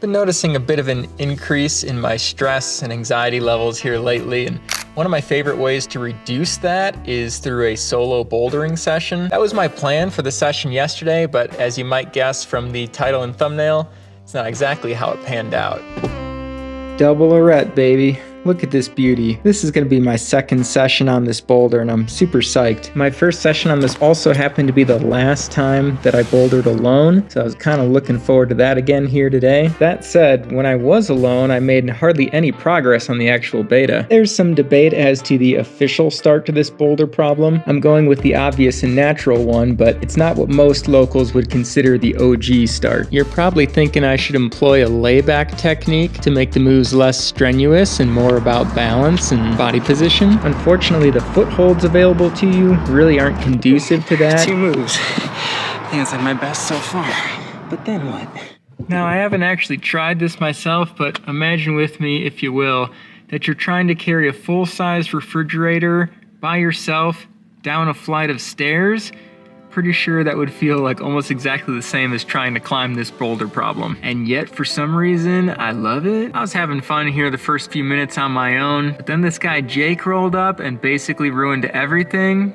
been noticing a bit of an increase in my stress and anxiety levels here lately, and one of my favorite ways to reduce that is through a solo bouldering session. That was my plan for the session yesterday, but as you might guess from the title and thumbnail, it's not exactly how it panned out. Double Arete, baby. Look at this beauty. This is gonna be my second session on this boulder and I'm super psyched. My first session on this also happened to be the last time that I bouldered alone, so I was kind of looking forward to that again here today. That said, when I was alone, I made hardly any progress on the actual beta. There's some debate as to the official start to this boulder problem. I'm going with the obvious and natural one, but it's not what most locals would consider the OG start. You're probably thinking I should employ a layback technique to make the moves less strenuous and more about balance and body position. Unfortunately, the footholds available to you really aren't conducive to that. 2 moves. I think it's like my best so far. But then what? Now, I haven't actually tried this myself, but imagine with me, if you will, that you're trying to carry a full-size refrigerator by yourself down a flight of stairs. Pretty sure that would feel like almost exactly the same as trying to climb this boulder problem. And yet, for some reason, I love it. I was having fun here the first few minutes on my own, but then this guy Jake rolled up and basically ruined everything.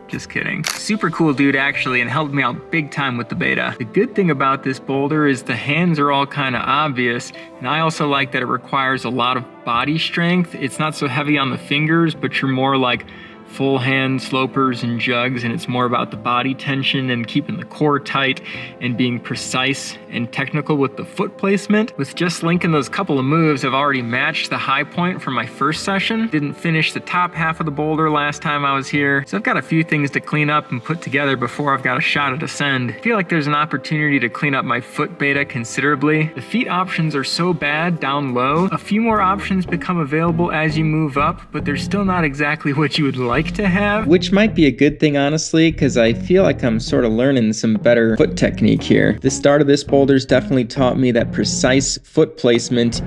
Just kidding. Super cool dude actually, and helped me out big time with the beta. The good thing about this boulder is the hands are all kind of obvious, and I also like that it requires a lot of body strength. It's not so heavy on the fingers, but you're more like full hand slopers and jugs, and it's more about the body tension and keeping the core tight and being precise and technical with the foot placement. With just linking those couple of moves, I've already matched the high point from my first session. Didn't finish the top half of the boulder last time I was here, so I've got a few things to clean up and put together before I've got a shot at ascend. I feel like there's an opportunity to clean up my foot beta considerably. The feet options are so bad down low. A few more options become available as you move up, but they're still not exactly what you would like to have. Which might be a good thing, honestly, because I feel like I'm sort of learning some better foot technique here. The start of this boulder's definitely taught me that precise foot placement,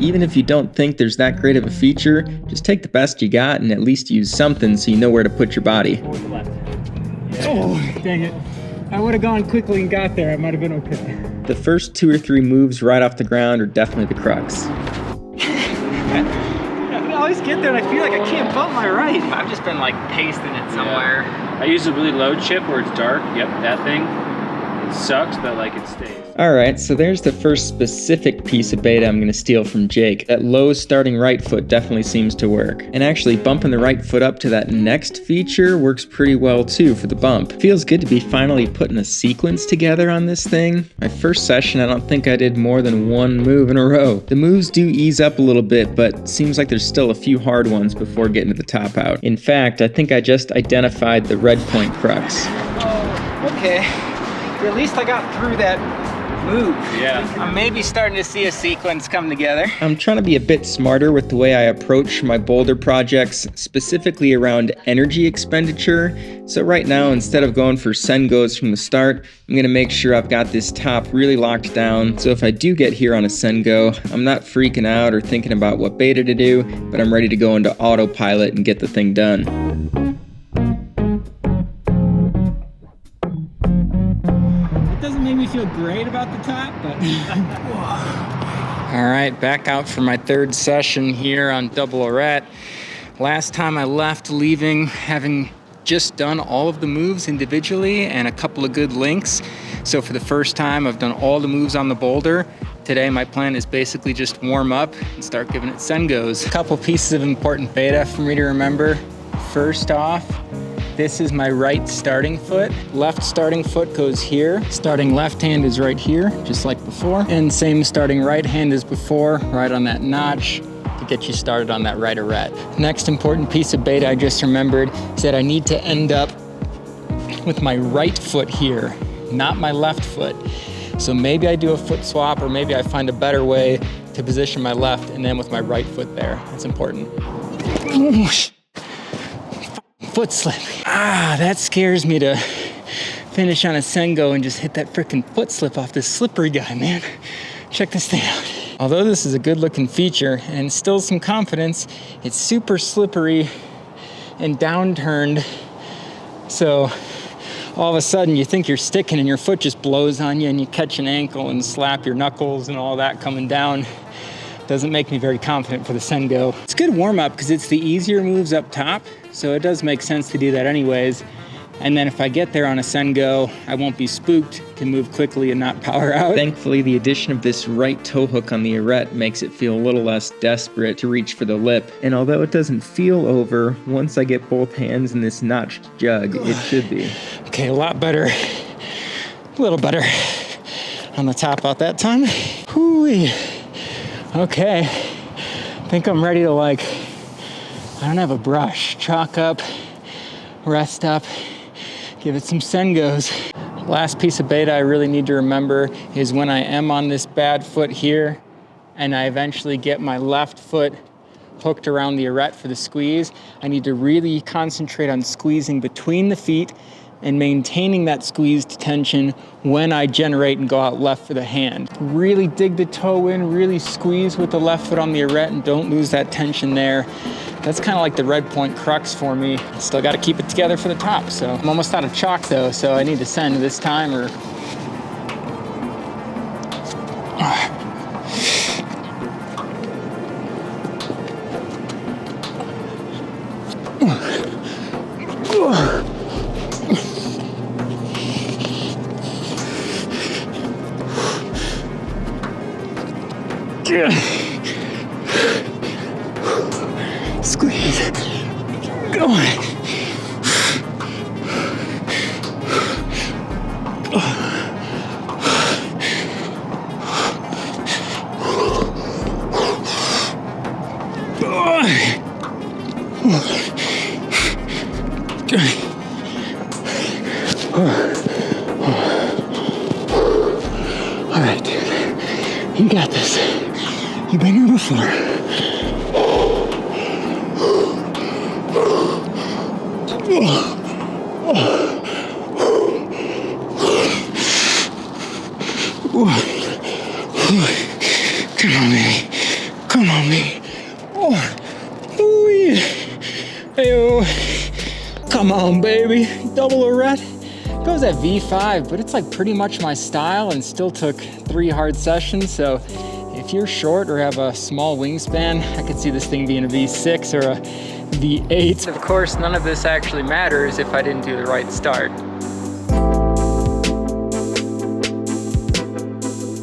even if you don't think there's that great of a feature, just take the best you got and at least use something so you know where to put your body. Oh, dang it. I would have gone quickly and got there. I might have been okay. The first 2 or 3 moves right off the ground are definitely the crux. I always get there and I feel like I can't bump my right. I've just been like pasting it somewhere. Yeah. I use a really low chip where it's dark. Yep, that thing. It sucks, but like it stays. Alright, so there's the first specific piece of beta I'm going to steal from Jake. That low starting right foot definitely seems to work. And actually bumping the right foot up to that next feature works pretty well too for the bump. Feels good to be finally putting a sequence together on this thing. My first session, I don't think I did more than 1 move in a row. The moves do ease up a little bit, but seems like there's still a few hard ones before getting to the top out. In fact, I think I just identified the red point crux. Oh, okay. At least I got through that move. Yeah. I'm maybe starting to see a sequence come together. I'm trying to be a bit smarter with the way I approach my boulder projects, specifically around energy expenditure. So right now, instead of going for send goes from the start, I'm gonna make sure I've got this top really locked down. So if I do get here on a send go, I'm not freaking out or thinking about what beta to do, but I'm ready to go into autopilot and get the thing done. Make me feel great about the top, but All right, back out for my 3rd session here on Double Arete. Last time I left, leaving, having just done all of the moves individually and a couple of good links. So for the first time, I've done all the moves on the boulder. Today, my plan is basically just warm up and start giving it send goes. A couple pieces of important beta for me to remember. First off, this is my right starting foot. Left starting foot goes here. Starting left hand is right here, just like before. And same starting right hand as before, right on that notch to get you started on that right arete. Next important piece of beta I just remembered is that I need to end up with my right foot here, not my left foot. So maybe I do a foot swap, or maybe I find a better way to position my left and then with my right foot there. That's important. Foot slip. That scares me to finish on a Sengo and just hit that frickin' foot slip off this slippery guy, man. Check this thing out. Although this is a good looking feature and instills some confidence, it's super slippery and downturned. So all of a sudden you think you're sticking and your foot just blows on you and you catch an ankle and slap your knuckles and all that coming down. Doesn't make me very confident for the Sen Go. It's a good warm up because it's the easier moves up top, so it does make sense to do that anyways. And then if I get there on a Sen Go, I won't be spooked, can move quickly and not power out. Thankfully, the addition of this right toe hook on the Arete makes it feel a little less desperate to reach for the lip. And although it doesn't feel over, once I get both hands in this notched jug, it should be. Okay, a lot better, a little better on the top out that time. Whoo-wee. Okay, I think I'm ready to I don't have a brush, chalk up, rest up, give it some Sen Goes. Last piece of beta I really need to remember is when I am on this bad foot here and I eventually get my left foot hooked around the Arete for the squeeze, I need to really concentrate on squeezing between the feet and maintaining that squeezed tension when I generate and go out left for the hand. Really dig the toe in, really squeeze with the left foot on the Arete and don't lose that tension there. That's kind of like the red point crux for me. Still got to keep it together for the top. So I'm almost out of chalk though, so I need to send this time or squeeze. Go on. All right, dude. You got this. You've been here before. Come on, baby. Come on, baby. Hey-oh. Come on, baby. Double Arete. Goes at V5, but it's pretty much my style and still took 3 hard sessions. So if you're short or have a small wingspan, I could see this thing being a V6 or a V8. Of course, none of this actually matters if I didn't do the right start.